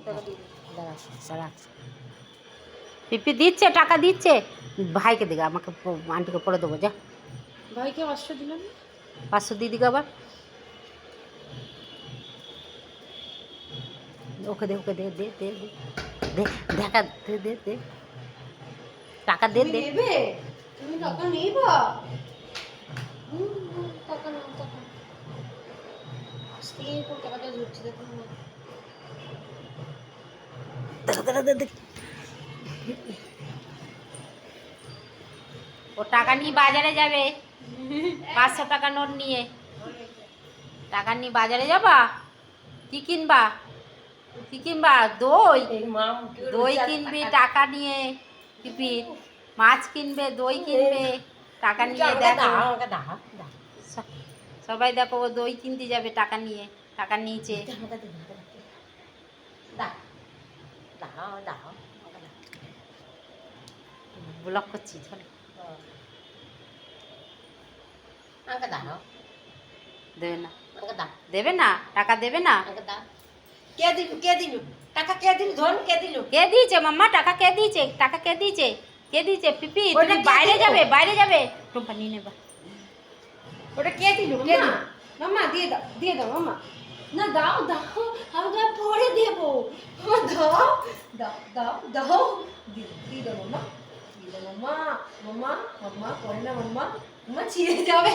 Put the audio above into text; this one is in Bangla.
দাঁড়া দাঁড়া পিপি দিচ্ছে টাকা দিচ্ছে ভাইকে দিকে আমাকে আন্টিকে পরে দেবো যা ভাইকে 500 দিলাম 500 দিয়ে দিকে আবার ওকে দে দে দে দে দে দেখা দে দে দে টাকা দে দে নেবে তুমি টাকা নেবা টাকা নাও টাকা আজকে কোন টাকাটা জুটছে দেখো না ও টাকা নিয়ে বাজারে যাবে 500 টাকা নোট নিয়ে টাকা নিয়ে বাজারে যাবা কি কিনবা কি কিনবা দই দই কিনবি টাকা নিয়ে পিপি মাছ কিনবে দই কিনবে টাকা নিয়ে দেখো সবাই দেখো ও দই কিনতে যাবে টাকা নিয়ে টাকা নিয়েছে ব্লক করছি চলো দেবে না দেবে না টাকা দেবে না কে দিল টাকা কে দিল ধন কে দিল কে দিয়েছে মাম্মা টাকা কে দিয়েছে টাকা কে দিয়েছে কে দিয়েছে পিপি তুমি বাইরে যাবে টুম্পা নিয়ে নেবা ওটা কে দিল মাম্মা দিয়ে দাও মাম্মা না দাও দাও আমি তো পরে দেবো দাও দাও দাও দাও দিয়ে দাও মাম্মা দিয়ে দাও মাম্মা মাম্মা মাম্মা পরে না মাম্মা মাম্মা ছিঁড়ে যাবে